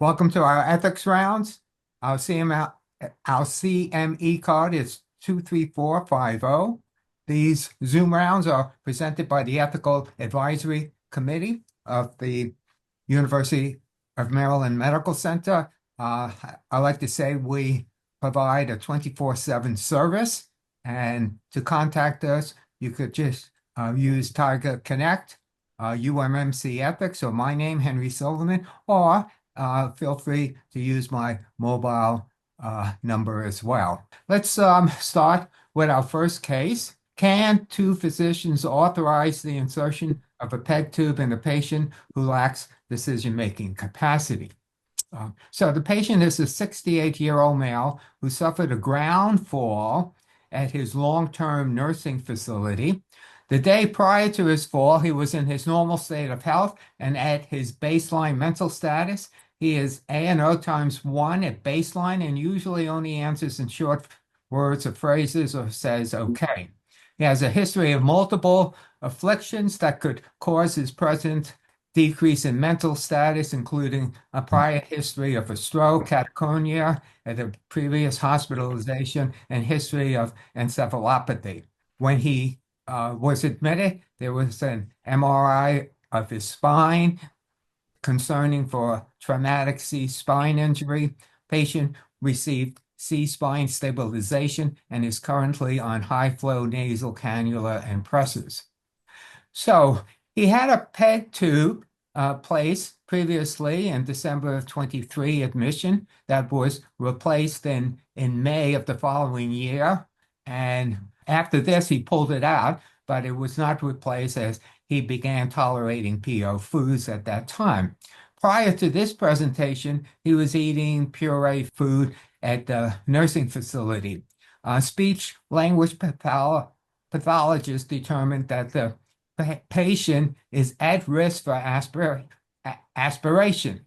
Welcome to our ethics rounds. Our CME card is 23450. These Zoom rounds are presented by the Ethical Advisory Committee of the University of Maryland Medical Center. I like to say we provide a 24/7 service, and to contact us, you could just use Tiger Connect, UMMC Ethics, or my name, Henry Silverman, or feel free to use my mobile number as well. Let's start with our first case. Can two physicians authorize the insertion of a PEG tube in a patient who lacks decision-making capacity? So the patient is a 68-year-old male who suffered a ground fall at his long-term nursing facility. The day prior to his fall, he was in his normal state of health and at his baseline mental status. He is A&O times 1 at baseline and usually only answers in short words or phrases or says, okay. He has a history of multiple afflictions that could cause his present decrease in mental status, including a prior history of a stroke, catatonia at a previous hospitalization, and history of encephalopathy. When he was admitted, there was an MRI of his spine concerning for traumatic C-spine injury. Patient received C-spine stabilization and is currently on high-flow nasal cannula and pressors. So he had a PEG tube placed previously in December of 23 admission that was replaced in May of the following year. And after this, he pulled it out, but it was not replaced as he began tolerating PO foods at that time. Prior to this presentation, he was eating puree food at the nursing facility. Speech language pathologists determined that the patient is at risk for aspiration.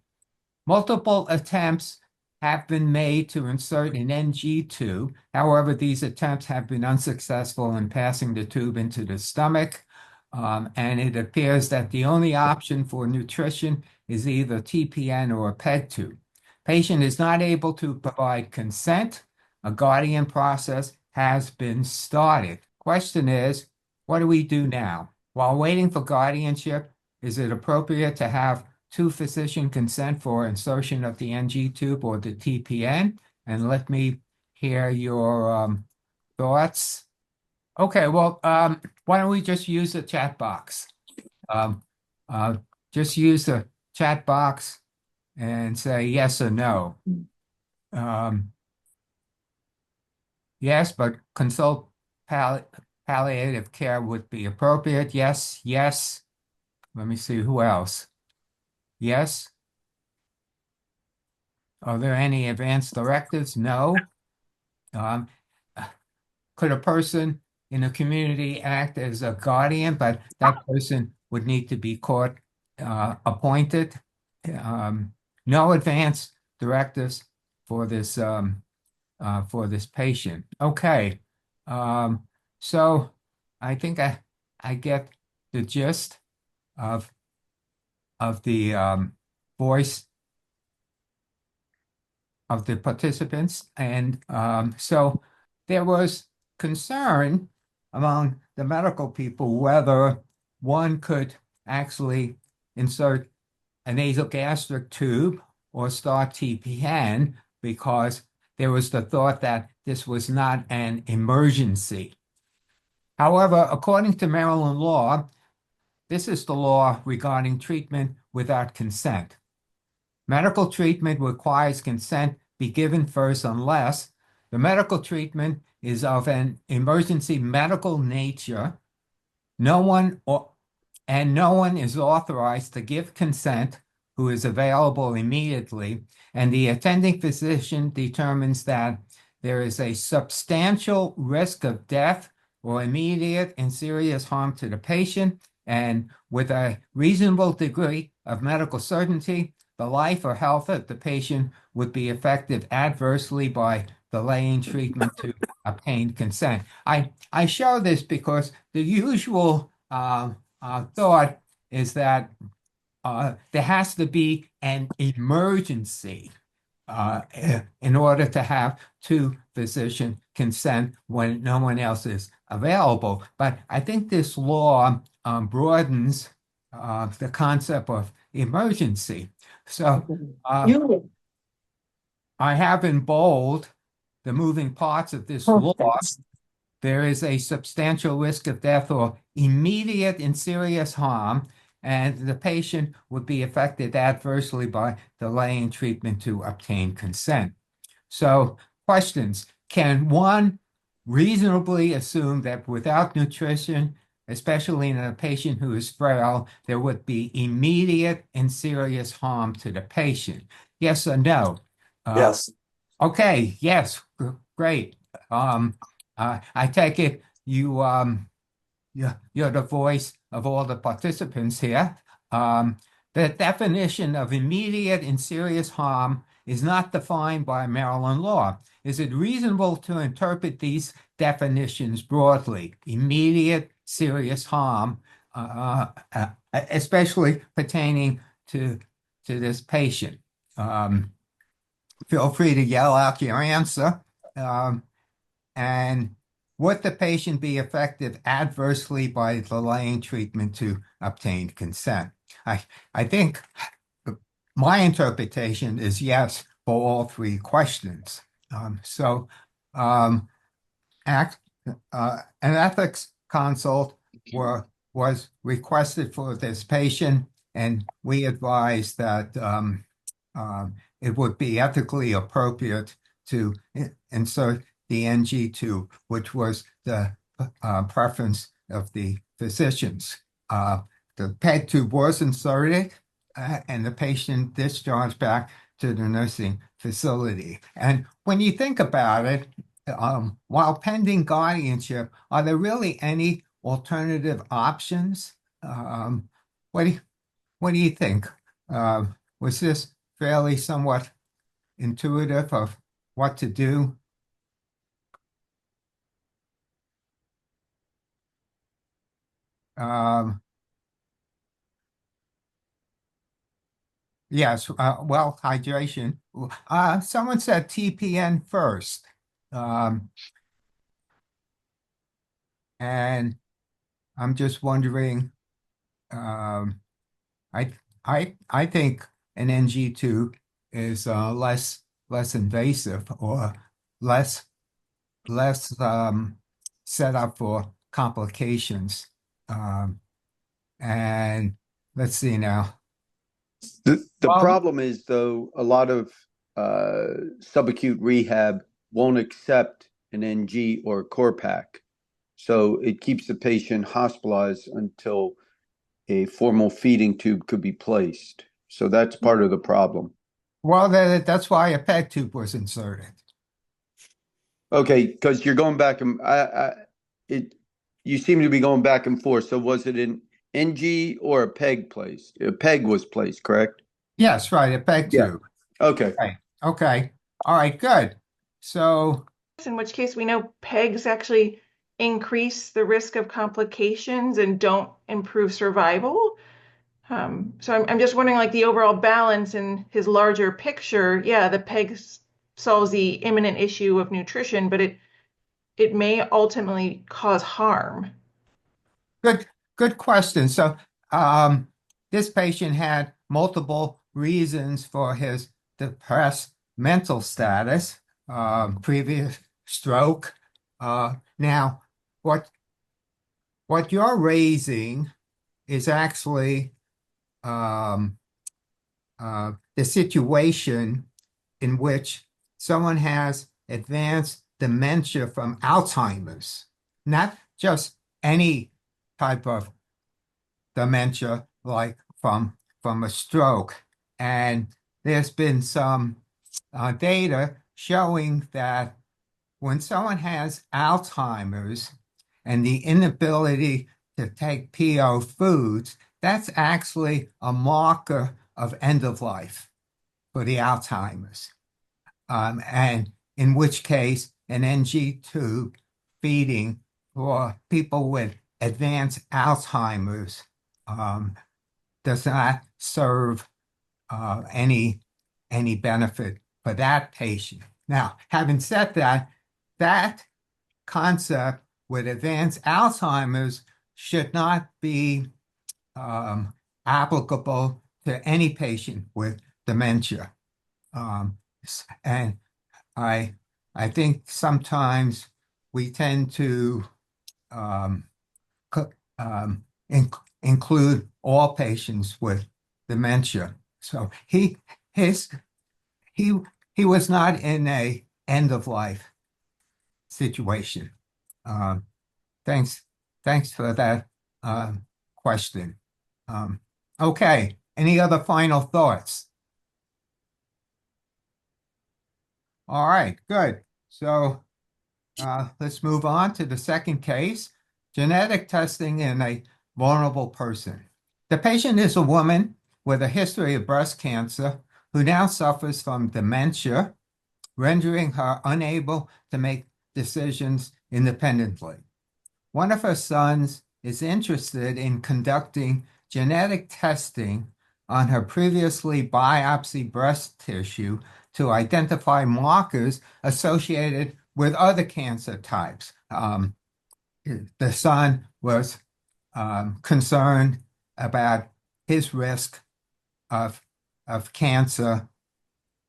Multiple attempts have been made to insert an NG tube. However, these attempts have been unsuccessful in passing the tube into the stomach. And it appears that the only option for nutrition is either TPN or a PEG tube. Patient is not able to provide consent. A guardian process has been started. Question is, what do we do now? While waiting for guardianship, is it appropriate to have two physician consent for insertion of the NG tube or the TPN? And let me hear your thoughts. Okay, well, why don't we just use the chat box? Um, just use the chat box and say yes or no. Yes, but consult palliative care would be appropriate. Yes, yes. Let me see who else. Yes. Are there any advance directives? No. Could a person in a community act as a guardian, but that person would need to be court appointed? No advance directives for this patient. Okay. So I think I get the gist of the voice of the participants. And so there was concern among the medical people whether one could actually insert a nasogastric tube or start TPN because there was the thought that this was not an emergency. However, according to Maryland law, this is the law regarding treatment without consent. Medical treatment requires consent be given first unless the medical treatment is of an emergency medical nature. No one is authorized to give consent who is available immediately, and the attending physician determines that there is a substantial risk of death or immediate and serious harm to the patient, and with a reasonable degree of medical certainty, the life or health of the patient would be affected adversely by delaying treatment to obtain consent. I show this because the usual thought is that there has to be an emergency in order to have two physician consent when no one else is available. But I think this law broadens the concept of emergency. So I have in bold the moving parts of this law. There is a substantial risk of death or immediate and serious harm, and the patient would be affected adversely by delaying treatment to obtain consent. So, questions. Can one reasonably assume that without nutrition, especially in a patient who is frail, there would be immediate and serious harm to the patient? Yes or no? Yes. Okay, yes, great. I take it you're the voice of all the participants here. Um, the definition of immediate and serious harm is not defined by Maryland law. Is it reasonable to interpret these definitions broadly? Immediate, serious harm, especially pertaining to this patient. Feel free to yell out your answer. Um, and would the patient be affected adversely by delaying treatment to obtain consent? I think my interpretation is yes for all three questions. So act, an ethics consult was requested for this patient, and we advised that it would be ethically appropriate to insert the NG2, which was the preference of the physicians. The PEG tube was inserted, and the patient discharged back to the nursing facility. And when you think about it, while pending guardianship, are there really any alternative options? What do you think? Was this fairly somewhat intuitive of what to do? Um, yes, well, hydration. Someone said TPN first. Um, and I'm just wondering, um, I think an NG2 is less invasive or less set up for complications. Um, and let's see now. The Well, problem is, though, a lot of subacute rehab won't accept an NG or a core pack. So it keeps the patient hospitalized until a formal feeding tube could be placed. So that's part of the problem. that's why a PEG tube was inserted. Okay, because you're going back and it you seem to be going back and forth. So was it an NG or a peg placed? A peg was placed, correct? Yes, right, a PEG Yeah. tube. Okay. Right. Okay. All right, good. So, In which case we know PEGs actually increase the risk of complications and don't improve survival. So I'm just wondering, like, the overall balance in his larger picture. Yeah, the PEG solves the imminent issue of nutrition, but it may ultimately cause harm. good question. So, um, this patient had multiple reasons for his depressed mental status, previous stroke. Now, what you're raising is actually um, the situation in which someone has advanced dementia from Alzheimer's, not just any type of dementia like from a stroke. And there's been some data showing that when someone has Alzheimer's and the inability to take PO foods, that's actually a marker of end of life for the Alzheimer's. And in which case, an NG tube feeding for people with advanced Alzheimer's does not serve any benefit for that patient. Now, having said that, that concept with advanced Alzheimer's should not be applicable to any patient with dementia. And I think sometimes we tend to include all patients with dementia. So he was not in a end of life situation. Thanks for that question. Okay, any other final thoughts? All right, good. So let's move on to the second case, genetic testing in a vulnerable person. The patient is a woman with a history of breast cancer who now suffers from dementia, rendering her unable to make decisions independently. One of her sons is interested in conducting genetic testing on her previously biopsied breast tissue to identify markers associated with other cancer types. The son was concerned about his risk of cancer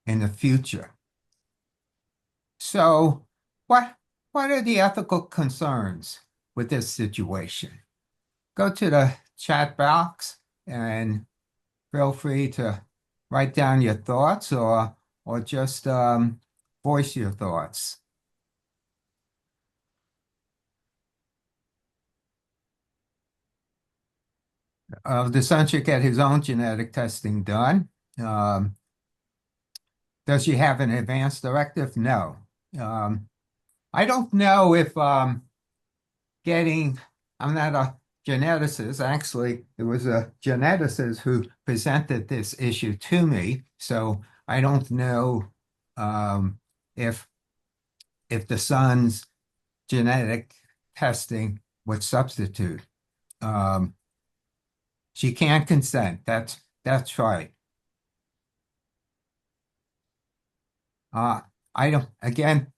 in the future. So what are the ethical concerns with this situation? Go to the chat box and feel free to write down your thoughts or just voice your thoughts. The son should get his own genetic testing done. Does she have an advance directive? No. I don't know if I'm not a geneticist. Actually, it was a geneticist who presented this issue to me. So I don't know if the son's genetic testing would substitute. She can't consent. That's right. I don't, again,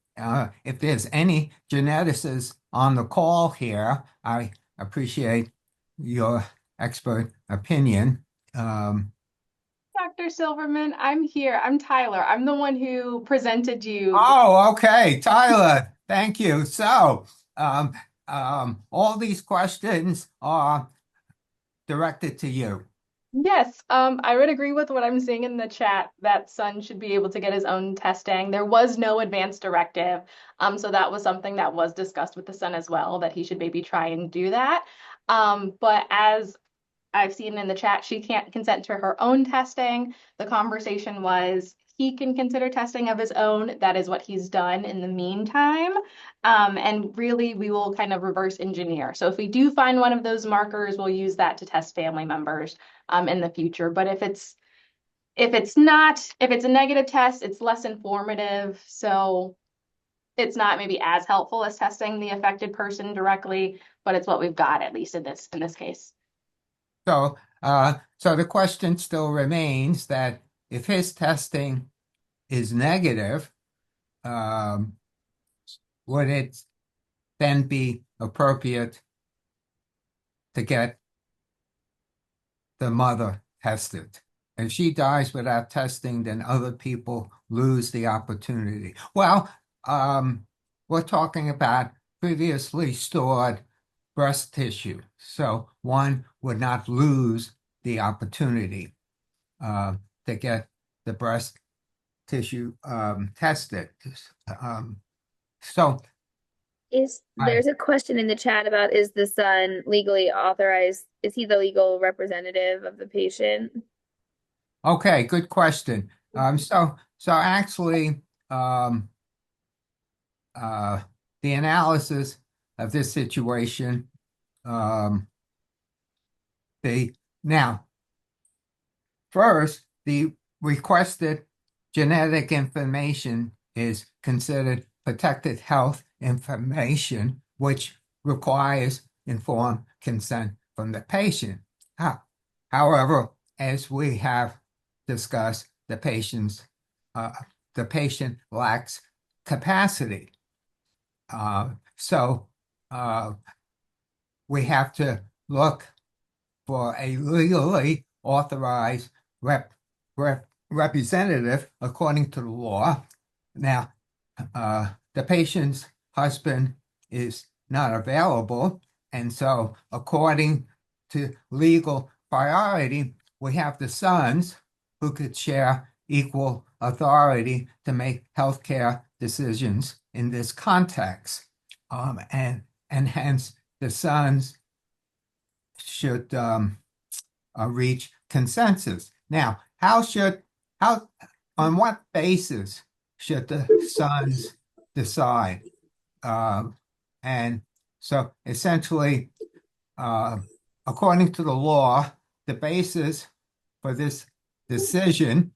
if there's any geneticists on the call here, I appreciate your expert opinion. Dr. Silverman, I'm here. I'm Tyler. I'm the one who presented you. Oh, okay, Tyler, thank you. So, all these questions are directed to you. Yes, I would agree with what I'm seeing in the chat that son should be able to get his own testing. There was no advance directive, so that was something that was discussed with the son as well, that he should maybe try and do that. But as I've seen in the chat, she can't consent to her own testing. The conversation was he can consider testing of his own. That is what he's done in the meantime. And really, we will kind of reverse engineer. So if we do find one of those markers, we'll use that to test family members in the future. But if it's a negative test, it's less informative. So it's not maybe as helpful as testing the affected person directly, but it's what we've got, at least in this case. So, so the question still remains that if his testing is negative, would it then be appropriate to get the mother tested? If she dies without testing, then other people lose the opportunity. Well, we're talking about previously stored breast tissue, so one would not lose the opportunity to get the breast tissue tested. So there's a question in the chat about, is the son legally authorized? Is he the legal representative of the patient? Okay, good question. So actually, the analysis of this situation, first, the requested genetic information is considered protected health information, which requires informed consent from the patient. However, as we have discussed, the patient lacks capacity. So we have to look for a legally authorized representative according to the law. Now, the patient's husband is not available, and so according to legal priority, we have the sons who could share equal authority to make healthcare decisions in this context. And hence the sons should reach consensus. Now, on what basis should the sons decide? And so essentially, according to the law, the basis for this decision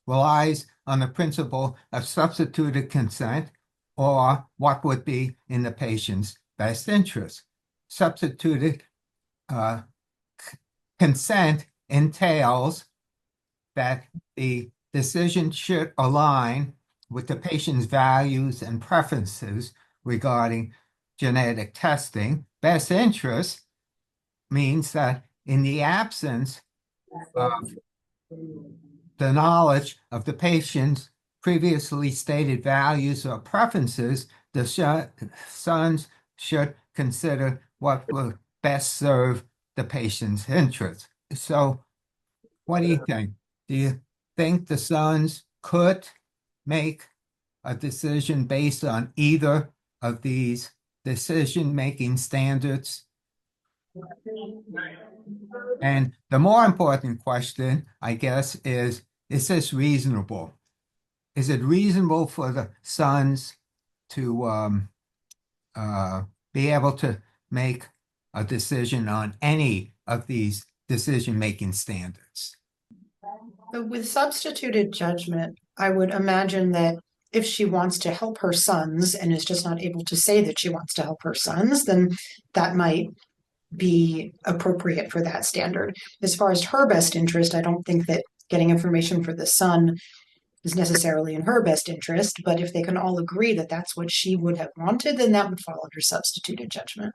relies on the principle of substituted consent, or what would be in the patient's best interest. Substituted consent entails that the decision should align with the patient's values and preferences regarding genetic testing. Best interest means that in the absence of the knowledge of the patient's previously stated values or preferences, the sons should consider what will best serve the patient's interests. So what do you think? Do you think the sons could make a decision based on either of these decision-making standards? And the more important question, I guess, is this reasonable? Is it reasonable for the sons to be able to make a decision on any of these decision-making standards? With substituted judgment, I would imagine that if she wants to help her sons and is just not able to say that she wants to help her sons, then that might be appropriate for that standard. As far as her best interest, I don't think that getting information for the son is necessarily in her best interest, but if they can all agree that that's what she would have wanted, then that would fall under substituted judgment.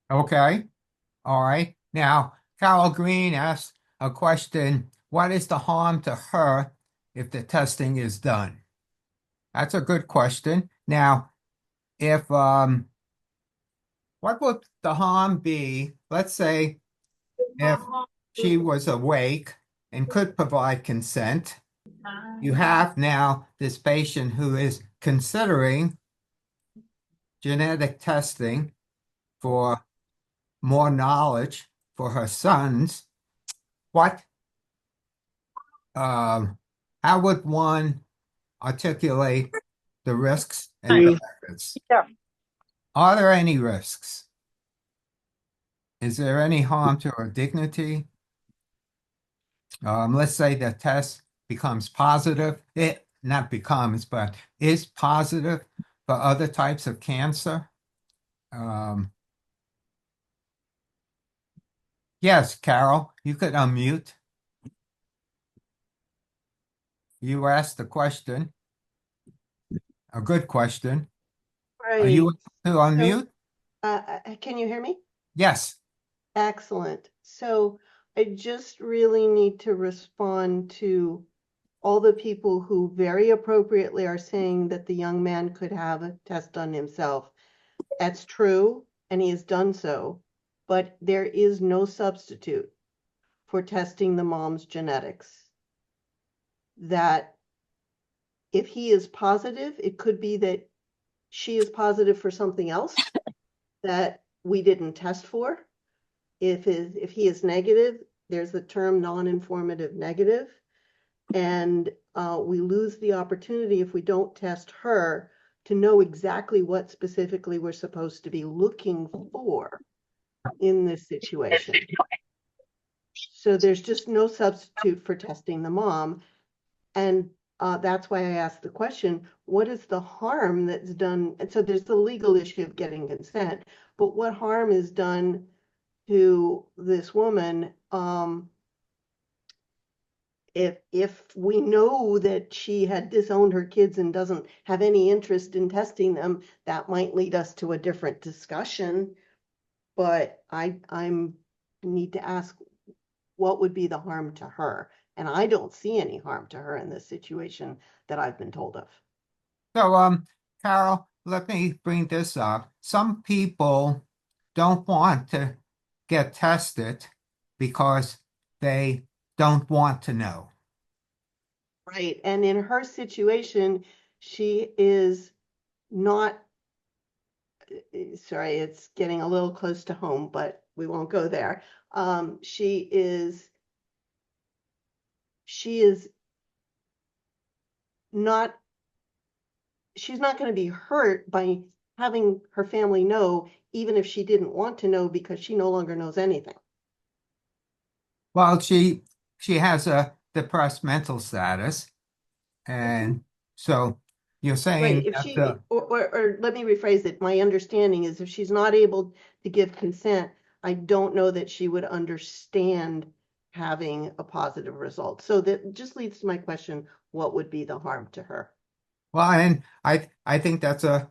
Okay. All right. Now, Carol Green asked a question: what is the harm to her if the testing is done? That's a good question. Now, if what would the harm be? Let's say if she was awake and could provide consent, you have now this patient who is considering genetic testing for more knowledge for her sons. How would one articulate the risks and benefits? Yeah. Are there any risks? Is there any harm to her dignity? Let's say the test becomes positive. It not becomes, but is positive for other types of cancer. Yes, Carol, you could unmute. You asked the question. A good question. Are Right. you able to unmute? Can you hear me? Yes. Excellent. So I just really need to respond to all the people who very appropriately are saying that the young man could have a test done himself. That's true, and he has done so, but there is no substitute for testing the mom's genetics. That if he is positive, it could be that she is positive for something else that we didn't test for. If he is negative, there's the term non-informative negative. And we lose the opportunity if we don't test her to know exactly what specifically we're supposed to be looking for in this situation. So there's just no substitute for testing the mom. And that's why I asked the question, what is the harm that's done? And so there's the legal issue of getting consent, but what harm is done to this woman, if we know that she had disowned her kids and doesn't have any interest in testing them, that might lead us to a different discussion. But I'm need to ask, what would be the harm to her? And I don't see any harm to her in this situation that I've been told of. So, Carol, let me bring this up. Some people don't want to get tested because they don't want to know. Right. And in her situation, she is not, sorry, it's getting a little close to home, but we won't go there. She is not, she's not going to be hurt by having her family know, even if she didn't want to know, because she no longer knows anything. Well, she has a depressed mental status, and so you're Right. saying If that she, the or let me rephrase it. My understanding is if she's not able to give consent, I don't know that she would understand having a positive result. So that just leads to my question, what would be the harm to her? well, and I think that's a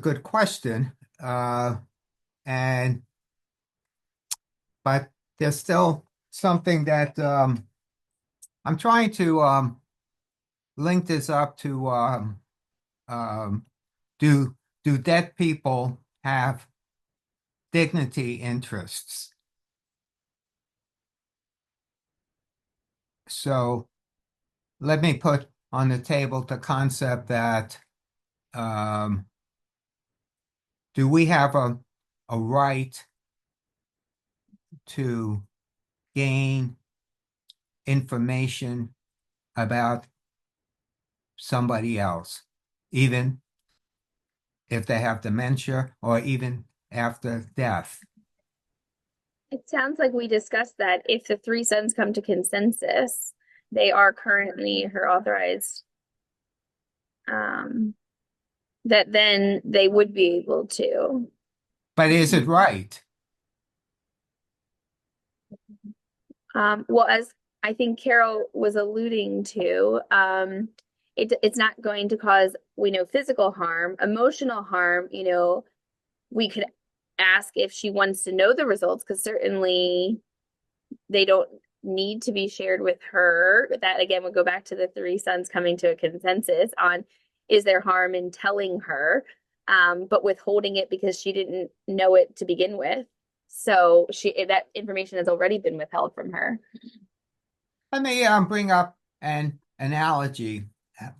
good question. And but there's still something that I'm trying to link this up to um, do dead people have dignity interests? So let me put on the table the concept that do we have a right to gain information about somebody else, even if they have dementia or even after death? It sounds like we discussed that if the three sons come to consensus, they are currently her authorized, that then they would be able to. But is it right? Well, as I think Carol was alluding to, it's not going to cause, we know, physical harm, emotional harm. We could ask if she wants to know the results, because certainly they don't need to be shared with her. That again would go back to the three sons coming to a consensus on, is there harm in telling her, but withholding it because she didn't know it to begin with. So that information has already been withheld from her. Let me bring up an analogy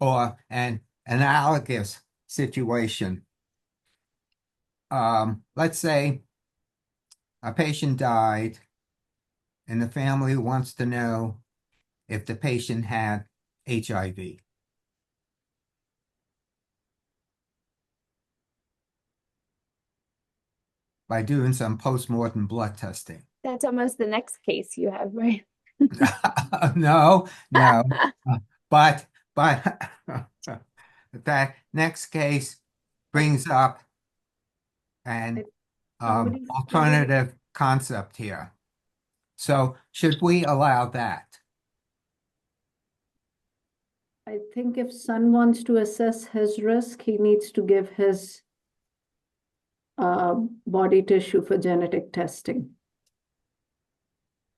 or an analogous situation. Let's say a patient died and the family wants to know if the patient had HIV. By doing some post-mortem blood testing. That's almost the next case you have, right? No, but that next case brings up an alternative concept here. So should we allow that? I think if son wants to assess his risk, he needs to give his body tissue for genetic testing.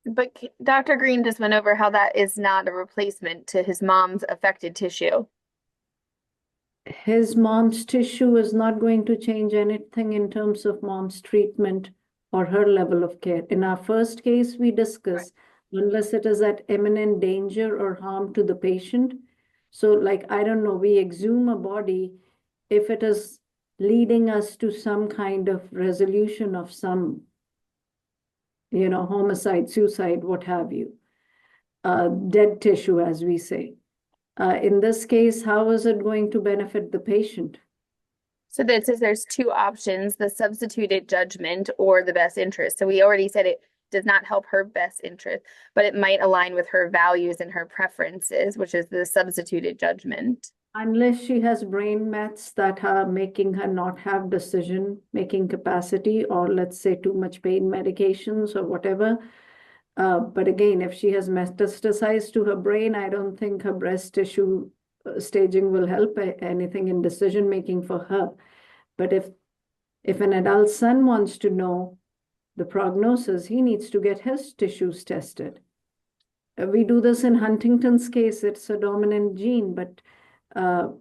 But Dr. Green just went over how that is not a replacement to his mom's affected tissue. His mom's tissue is not going to change anything in terms of mom's treatment or her level of care. In our first case, we discussed, unless it is at imminent danger or harm to the patient. So like, I don't know, we exhume a body if it is leading us to some kind of resolution of some, homicide, suicide, what have you, dead tissue, as we say. In this case, how is it going to benefit the patient? So that says there's two options, the substituted judgment or the best interest. So we already said it does not help her best interest, but it might align with her values and her preferences, which is the substituted judgment. Unless she has brain mets that are making her not have decision-making capacity, or let's say too much pain medications or whatever. But again, if she has metastasized to her brain, I don't think her breast tissue staging will help anything in decision-making for her. But if an adult son wants to know the prognosis, he needs to get his tissues tested. We do this in Huntington's case, it's a dominant gene, but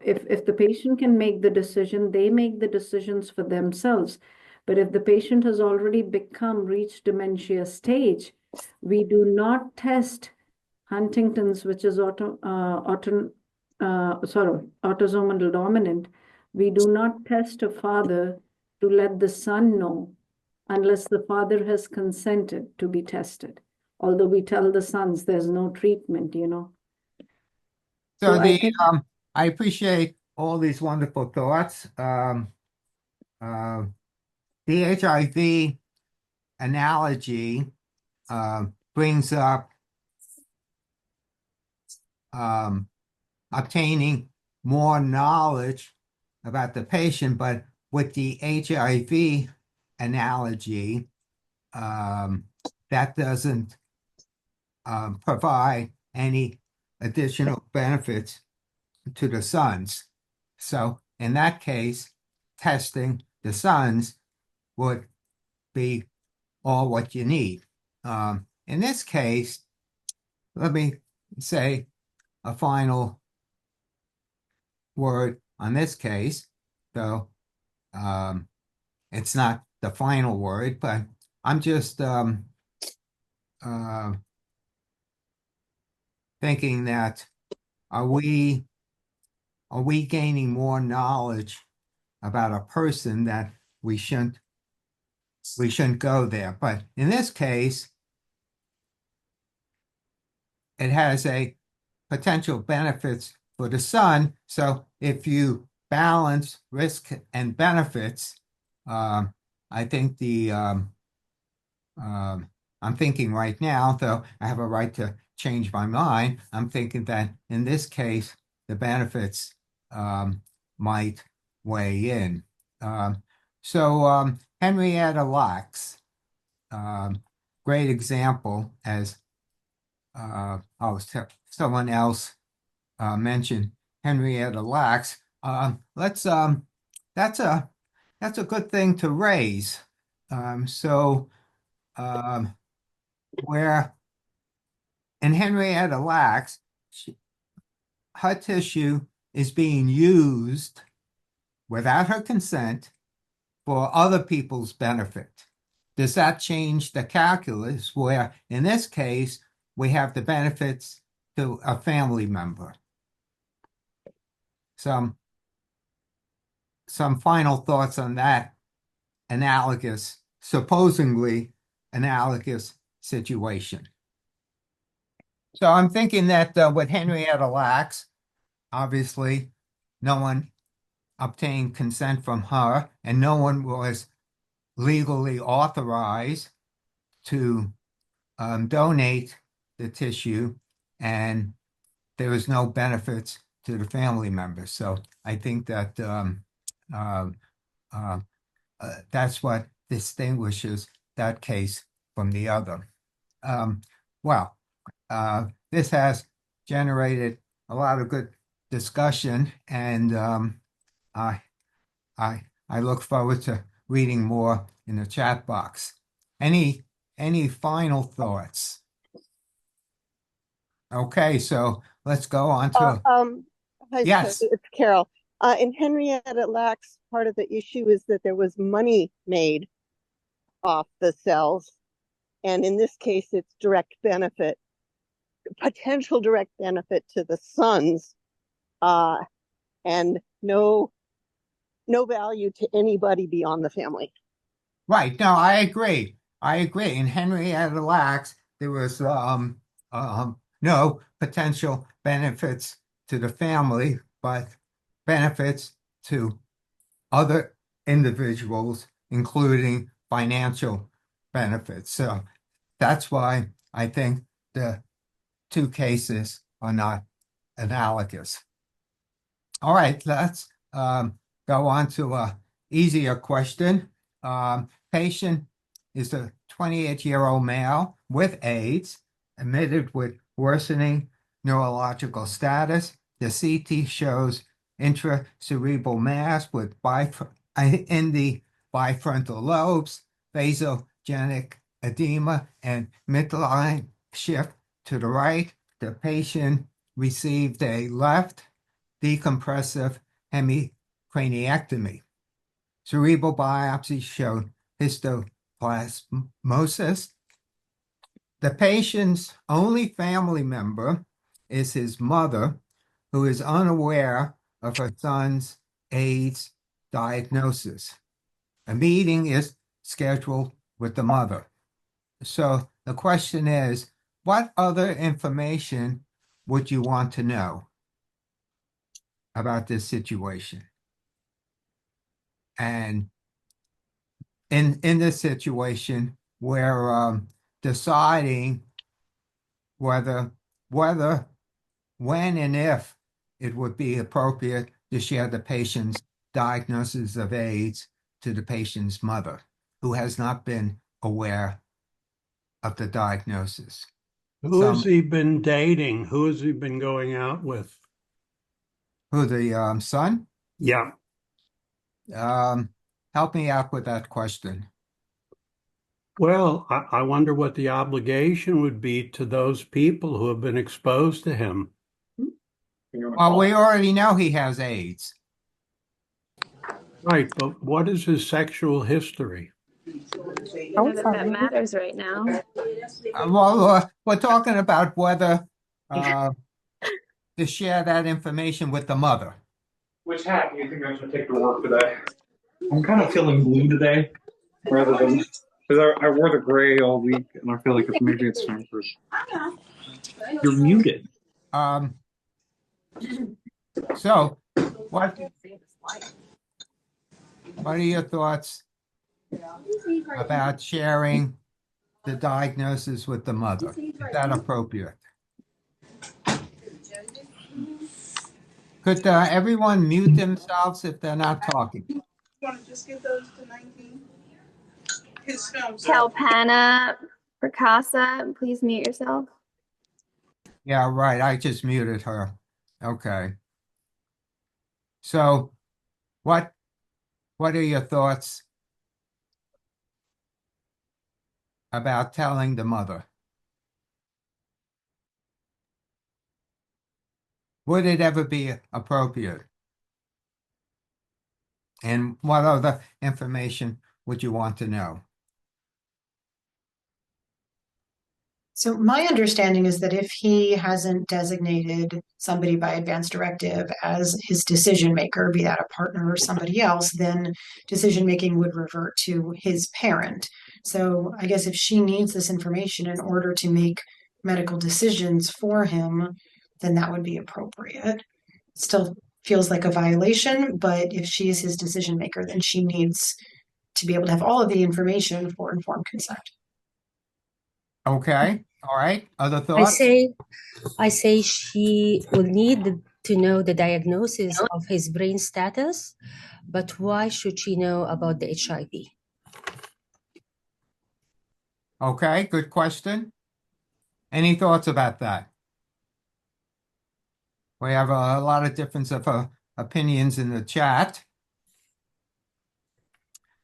if the patient can make the decision, they make the decisions for themselves. But if the patient has already reached dementia stage, we do not test Huntington's, which is autosomal dominant. We do not test a father to let the son know unless the father has consented to be tested. Although we tell the sons there's no treatment, you know. So I think I appreciate all these wonderful thoughts. The HIV analogy brings up obtaining more knowledge about the patient, but with the HIV analogy, that doesn't provide any additional benefits to the sons. So in that case, testing the sons would be all what you need. In this case, let me say a final word on this case, though it's not the final word, but I'm just thinking that are we gaining more knowledge about a person that we shouldn't go there. But in this case, it has a potential benefits for the son. So if you balance risk and benefits, I think I'm thinking right now, though I have a right to change my mind, I'm thinking that in this case, the benefits might weigh in. Henrietta Lacks, great example, as someone else mentioned Henrietta Lacks. That's a good thing to raise. Where in Henrietta Lacks, her tissue is being used without her consent for other people's benefit. Does that change the calculus where in this case, we have the benefits to a family member? Some final thoughts on that supposedly analogous situation. So I'm thinking that with Henrietta Lacks, obviously no one obtained consent from her and no one was legally authorized to donate the tissue, and there was no benefits to the family members. So I think that that's what distinguishes that case from the other. This has generated a lot of good discussion, and I look forward to reading more in the chat box. Any final thoughts? Okay, so let's go on to Hi, yes. Tony, it's Carol. In Henrietta Lacks, part of the issue is that there was money made off the cells, and in this case, it's potential direct benefit to the sons, and no value to anybody beyond the family. Right. No, I agree. In Henrietta Lacks, there was no potential benefits to the family, but benefits to other individuals, including financial benefits. So that's why I think the two cases are not analogous. All right, let's go on to a easier question. Patient is a 28-year-old male with AIDS, admitted with worsening neurological status. The CT shows intracerebral mass with in the bifrontal lobes, vasogenic edema, and midline shift to the right. The patient received a left decompressive hemicraniectomy. Cerebral biopsy showed histoplasmosis. The patient's only family member is his mother, who is unaware of her son's AIDS diagnosis. A meeting is scheduled with the mother. So the question is, what other information would you want to know about this situation? And in this situation, we're deciding whether, when, and if it would be appropriate to share the patient's diagnosis of AIDS to the patient's mother, who has not been aware of the diagnosis. Who has he been dating? Who has he been going out with? Who, the son? Yeah. Help me out with that question. Well, I wonder what the obligation would be to those people who have been exposed to him. Well, we already know he has AIDS. Right, but what is his sexual history? None of that matters right now. We're talking about whether to share that information with the mother. Which hat do you think I should take to work today? I'm kind of feeling blue today, rather than because I wore the gray all week, and I feel like maybe it's time for. You're muted. So, what are your thoughts about sharing the diagnosis with the mother? Is that appropriate? Could everyone mute themselves if they're not talking? You want to just give those to 19? His films. Kalpana Prakasa, please mute yourself. Yeah, right. I just muted her. Okay. So, what are your thoughts about telling the mother? Would it ever be appropriate? And what other information would you want to know? So my understanding is that if he hasn't designated somebody by advance directive as his decision maker, be that a partner or somebody else, then decision making would revert to his parent. So I guess if she needs this information in order to make medical decisions for him, then that would be appropriate. Still feels like a violation, but if she is his decision maker, then she needs to be able to have all of the information for informed consent. Okay. All right. Other thoughts? I say she will need to know the diagnosis of his brain status, but why should she know about the HIV? Okay, good question. Any thoughts about that? We have a lot of difference of opinions in the chat.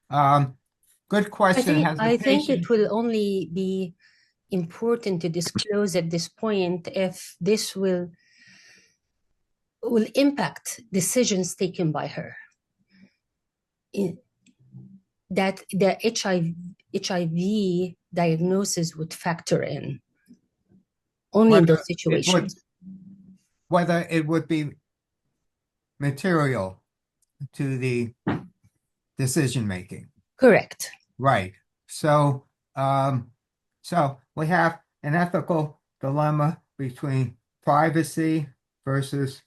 Good question. I think it will only be important to disclose at this point if this will impact decisions taken by her. That the HIV diagnosis would factor in only in those situations. Whether it would be material to the decision making. Correct. Right. So, so we have an ethical dilemma between privacy versus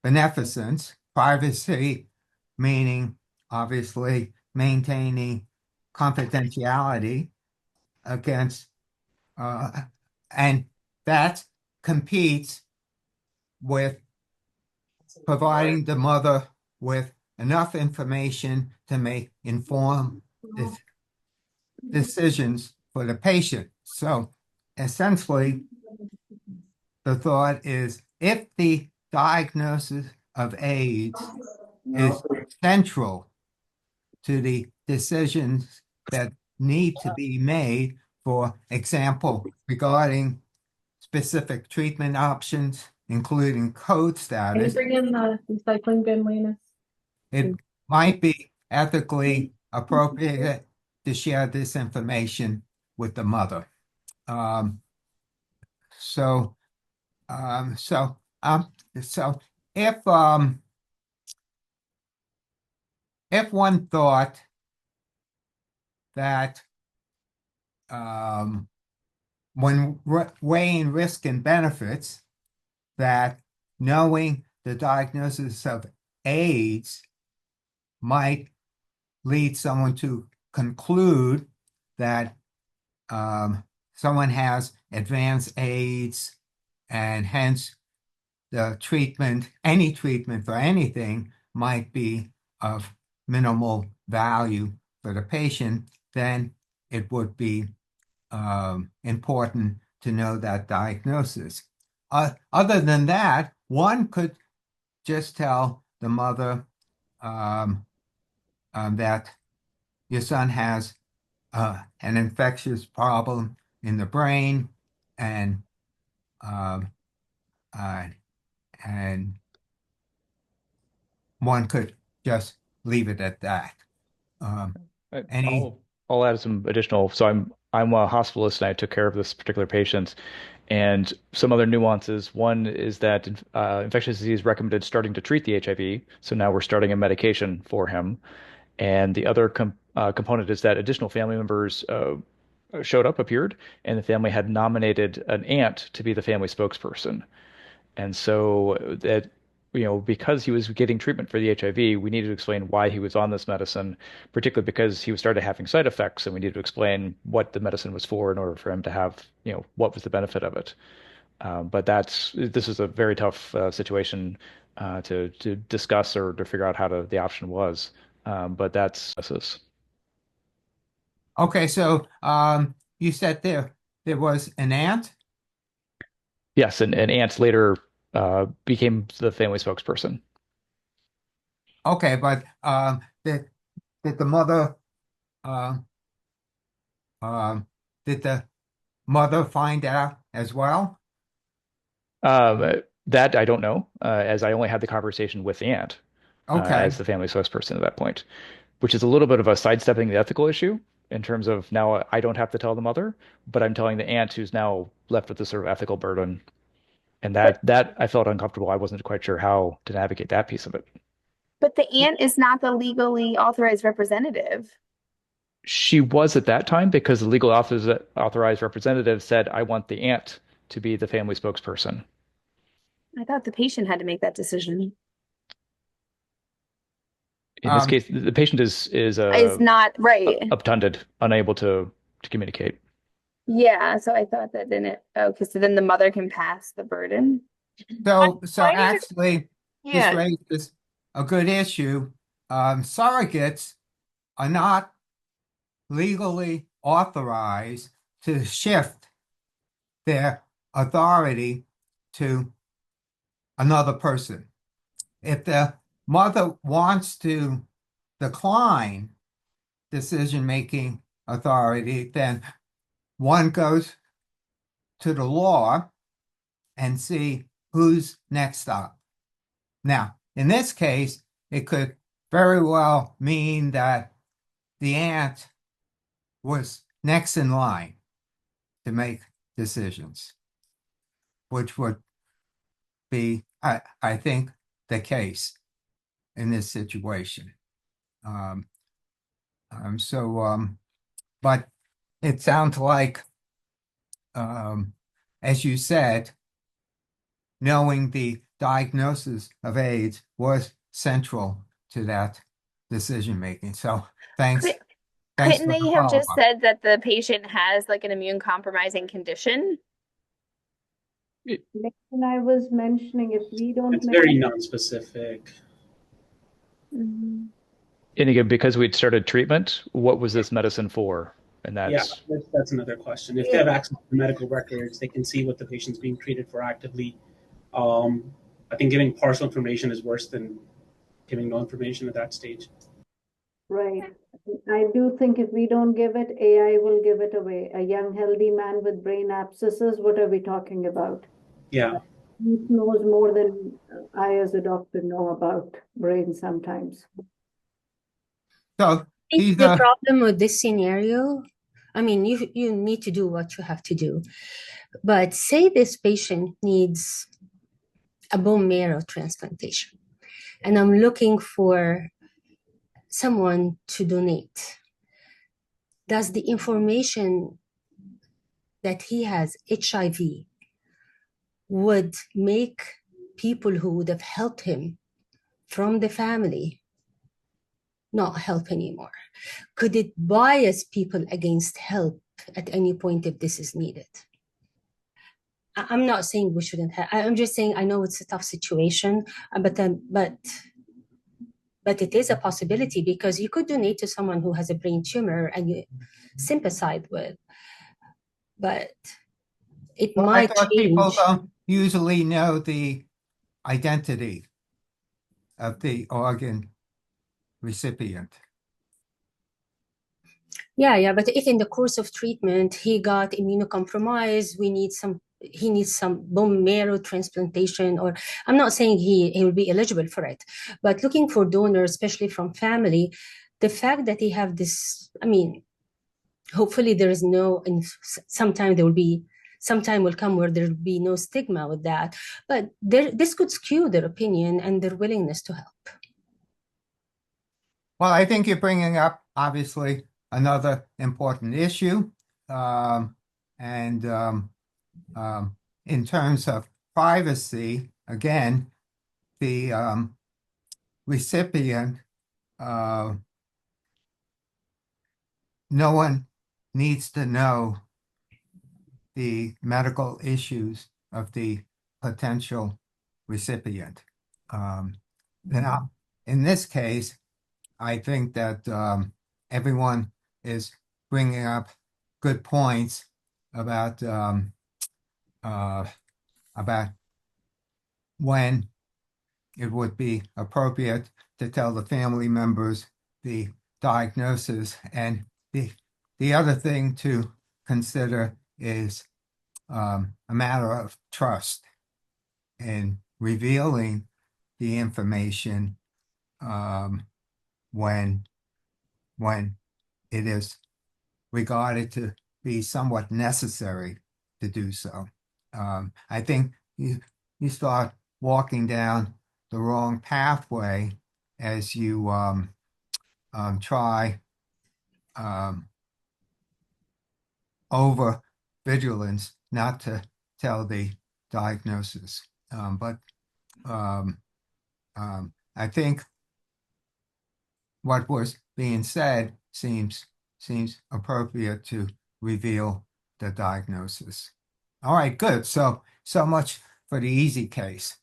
beneficence. Privacy meaning obviously maintaining confidentiality against, and that competes with providing the mother with enough information to make informed decisions for the patient. So essentially, the thought is if the diagnosis of AIDS is central to the decisions that need to be made, for example, regarding specific treatment options, including code Can you status, bring in the recycling bin, Lena? it might be ethically appropriate to share this information with the mother. Um, so, um, so, um, so if one thought that when weighing risk and benefits, that knowing the diagnosis of AIDS might lead someone to conclude that someone has advanced AIDS and hence the treatment, any treatment for anything might be of minimal value for the patient, then it would be important to know that diagnosis. Other than that, one could just tell the mother that your son has an infectious problem in the brain, and um, uh, and one could just leave it at that. Any I'll add some additional. So I'm a hospitalist and I took care of this particular patient, and some other nuances. One is that infectious disease recommended starting to treat the HIV, so now we're starting a medication for him. And the other component is that additional family members showed up, appeared, and the family had nominated an aunt to be the family spokesperson. And so that, because he was getting treatment for the HIV, we needed to explain why he was on this medicine, particularly because he started having side effects, and we needed to explain what the medicine was for in order for him to have, what was the benefit of it. But this is a very tough situation to discuss or to figure out the option was. But that's this. Okay, so you said there was an aunt? Yes, and aunt later became the family spokesperson. Okay, but did the mother um, did the mother find out as well? That I don't know, as I only had the conversation with the aunt Okay. as the family spokesperson at that point, which is a little bit of a sidestepping the ethical issue in terms of now I don't have to tell the mother, but I'm telling the aunt who's now left with this sort of ethical burden. And that I felt uncomfortable. I wasn't quite sure how to navigate that piece of it. But the aunt is not the legally authorized representative. She was at that time because the legal authorized representative said, I want the aunt to be the family spokesperson. I thought the patient had to make that decision. In this case, the patient is not right. obtunded, unable to communicate. Yeah, so I thought that then okay, so then the mother can pass the burden. So actually, Yeah. this raises a good issue. Surrogates are not legally authorized to shift their authority to another person. If the mother wants to decline decision-making authority, then one goes to the law and see who's next up. Now, in this case, it could very well mean that the aunt was next in line to make decisions, which would be, I think, the case in this situation. But it sounds like, as you said, knowing the diagnosis of AIDS was central to that decision making. So thanks. Couldn't they have just said that the patient has like an immune compromising condition? And I was mentioning if we don't It's make very non-specific. Mhm. And again, because we'd started treatment, what was this medicine for? And Yeah, that's that's another question. If they have access to medical records, they can see what the patient's being treated for actively. I think giving partial information is worse than giving no information at that stage. right. I do think if we don't give it, AI will give it away. A young, healthy man with brain abscesses, what are we talking about? Yeah. He knows more than I, as a doctor, know about brain sometimes. So I think these the are problem with this scenario, I mean, you need to do what you have to do. But say this patient needs a bone marrow transplantation, and I'm looking for someone to donate. Does the information that he has HIV would make people who would have helped him from the family not help anymore? Could it bias people against help at any point if this is needed? I'm not saying we shouldn't have. I'm just saying I know it's a tough situation, but it is a possibility because you could donate to someone who has a brain tumor and you sympathize with, but it I might thought people change. don't usually know the identity of the organ recipient. Yeah, but if in the course of treatment he got immunocompromised, he needs some bone marrow transplantation, or I'm not saying he will be eligible for it, but looking for donors, especially from family, the fact that he have this, I mean, hopefully there is no, and sometime will come where there will be no stigma with that, but this could skew their opinion and their willingness to help. Well, I think you're bringing up obviously another important issue. And in terms of privacy, again, the recipient, no one needs to know the medical issues of the potential recipient. Now, in this case, I think that everyone is bringing up good points about when it would be appropriate to tell the family members the diagnosis. And the other thing to consider is a matter of trust in revealing the information when it is regarded to be somewhat necessary to do so. I think you start walking down the wrong pathway as you try over vigilance not to tell the diagnosis. But I think what was being said seems appropriate to reveal the diagnosis. All right, good. So much for the easy case.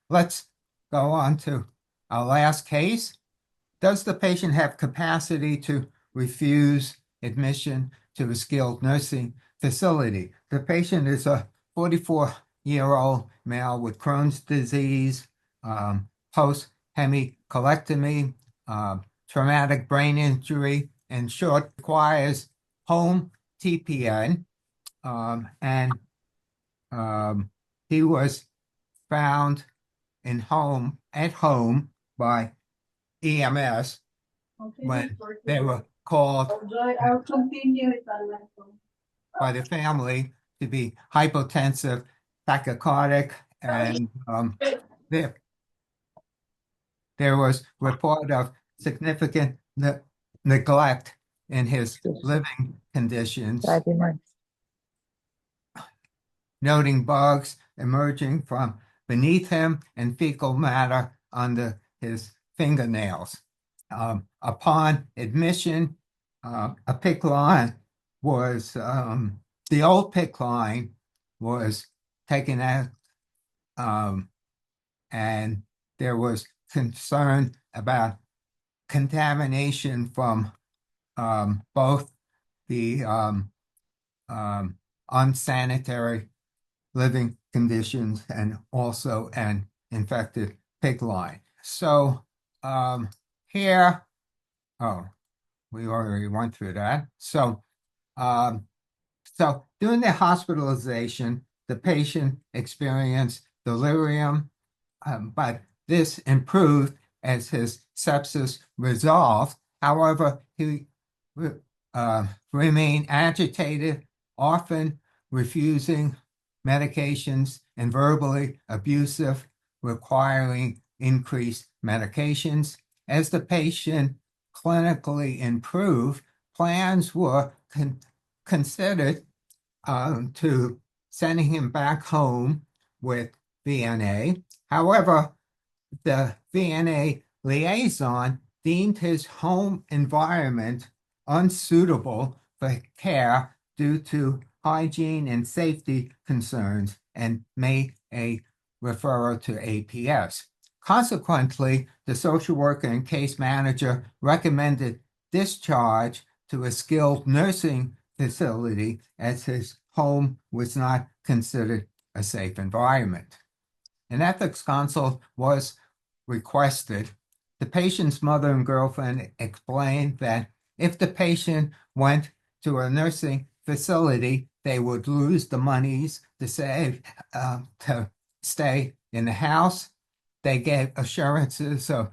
Let's go on to our last case. Does the patient have capacity to refuse admission to a skilled nursing facility? The patient is a 44-year-old male with Crohn's disease, post-hemicolectomy, traumatic brain injury, and short requires home TPN. And he was found at home by EMS when they were called by the family to be hypotensive, tachycardic, and there was report of significant neglect in his living conditions, noting bugs emerging from beneath him and fecal matter under his fingernails. Upon admission, a PICC line was, the old PICC line was taken out, and there was concern about contamination from both the unsanitary living conditions and also an infected pig line. So here, oh, we already went through that. So during the hospitalization, the patient experienced delirium, but this improved as his sepsis resolved. However, he remained agitated, often refusing medications and verbally abusive, requiring increased medications. As the patient clinically improved, plans were considered to sending him back home with VNA. However, the VNA liaison deemed his home environment unsuitable for care due to hygiene and safety concerns and made a referral to APS. Consequently, the social worker and case manager recommended discharge to a skilled nursing facility as his home was not considered a safe environment. An ethics consult was requested. The patient's mother and girlfriend explained that if the patient went to a nursing facility, they would lose the monies to save to stay in the house. They gave assurances of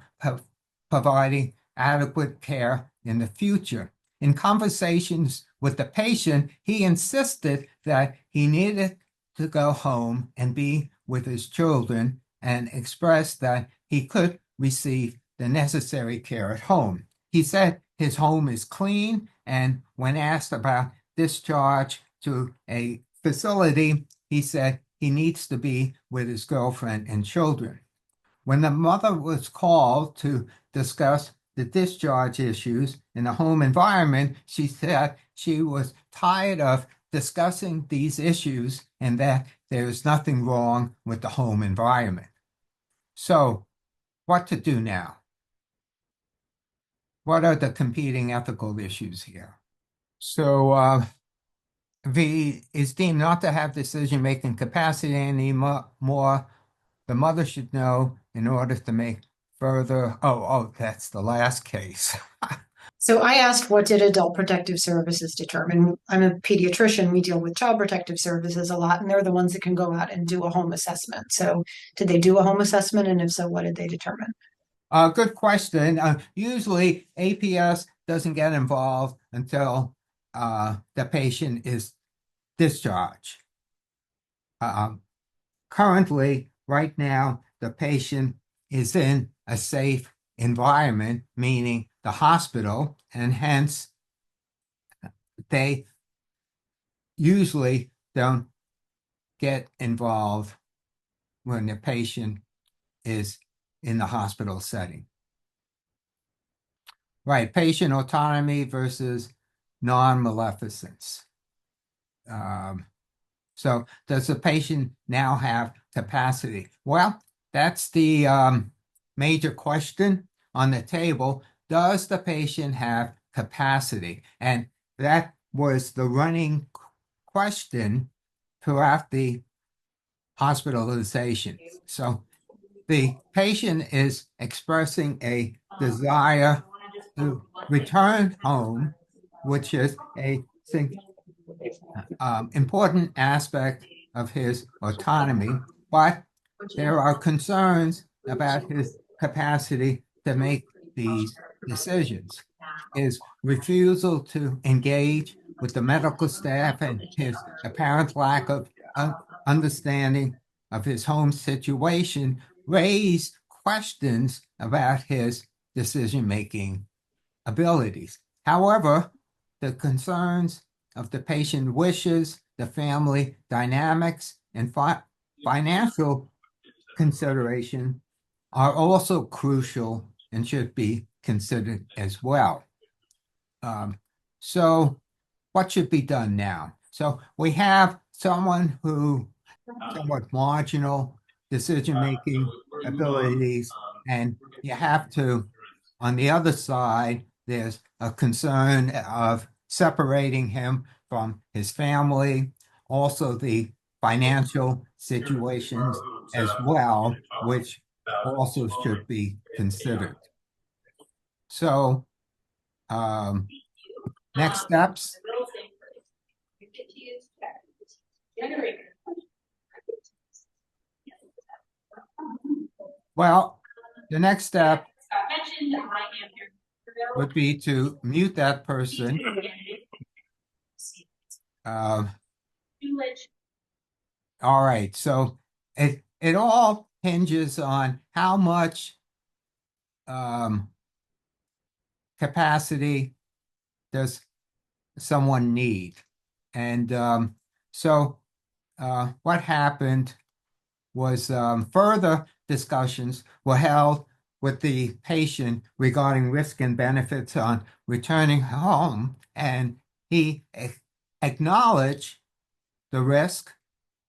providing adequate care in the future. In conversations with the patient, he insisted that he needed to go home and be with his children and expressed that he could receive the necessary care at home. He said his home is clean, and when asked about discharge to a facility, he said he needs to be with his girlfriend and children. When the mother was called to discuss the discharge issues in the home environment, she said she was tired of discussing these issues and that there is nothing wrong with the home environment. So, what to do now? What are the competing ethical issues here? So, V is deemed not to have decision-making capacity anymore. The mother should know in order to make further. Oh, that's the last case. So I asked, what did Adult Protective Services determine? I'm a pediatrician. We deal with Child Protective Services a lot, and they're the ones that can go out and do a home assessment. So did they do a home assessment? And if so, what did they determine? Good question. Usually APS doesn't get involved until the patient is discharged. Currently, right now, the patient is in a safe environment, meaning the hospital, and hence they usually don't get involved when the patient is in the hospital setting. Right, patient autonomy versus non-maleficence. So does the patient now have capacity? Well, that's the major question on the table. Does the patient have capacity? And that was the running question throughout the hospitalization. So the patient is expressing a desire to return home, which is a important aspect of his autonomy, but there are concerns about his capacity to make these decisions. His refusal to engage with the medical staff and his apparent lack of understanding of his home situation raise questions about his decision-making abilities. However, the concerns of the patient wishes, the family dynamics, and financial consideration are also crucial and should be considered as well. So what should be done now? So we have someone who somewhat marginal decision-making abilities. And you have to, on the other side, there's a concern of separating him from his family, also the financial situations as well, which also should be considered. So, next steps. Well, the next step would be to mute that person. All right, so it all hinges on how much capacity does someone need. And so what happened was further discussions were held with the patient regarding risk and benefits on returning home, and he acknowledged the risk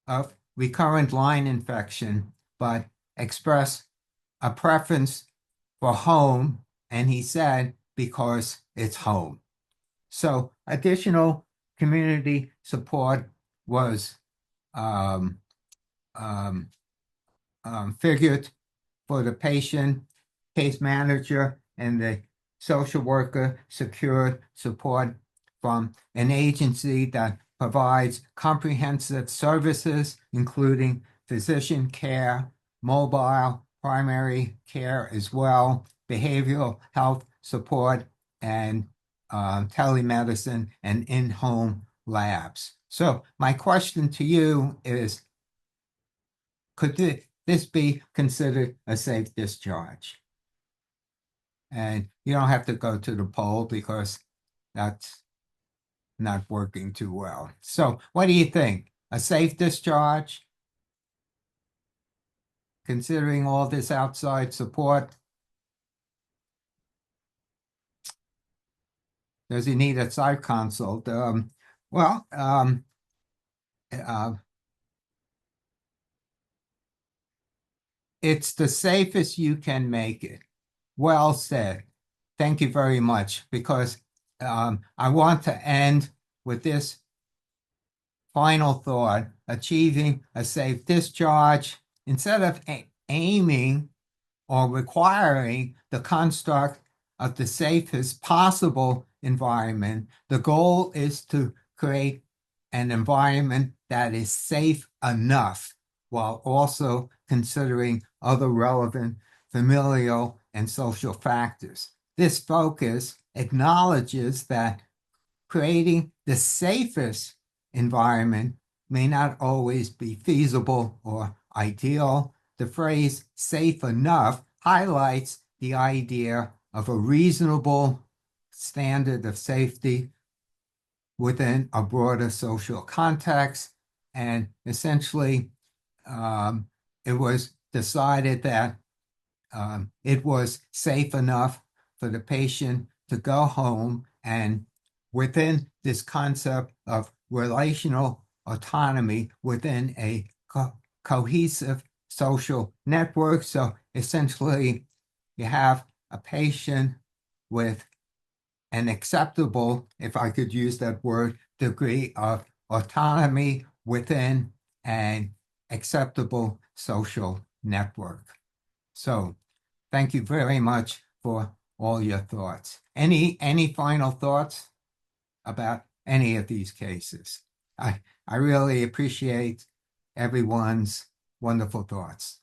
of recurrent line infection, but expressed a preference for home, and he said, because it's home. So additional community support was figured for the patient. Case manager and the social worker secured support from an agency that provides comprehensive services, including physician care, mobile primary care as well, behavioral health support, and telemedicine and in-home labs. So my question to you is, could this be considered a safe discharge? And you don't have to go to the poll because that's not working too well. So what do you think? A safe discharge? Considering all this outside support? Does he need a site consult? Well, it's the safest you can make it. Well said. Thank you very much, because I want to end with this final thought: achieving a safe discharge. Instead of aiming or requiring the construct of the safest possible environment, the goal is to create an environment that is safe enough while also considering other relevant familial and social factors. This focus acknowledges that creating the safest environment may not always be feasible or ideal. The phrase safe enough highlights the idea of a reasonable standard of safety within a broader social context. And essentially, it was decided that it was safe enough for the patient to go home, and within this concept of relational autonomy within a cohesive social network. So essentially, you have a patient with an acceptable, if I could use that word, degree of autonomy within an acceptable social network. So thank you very much for all your thoughts. Any final thoughts about any of these cases? I really appreciate everyone's wonderful thoughts.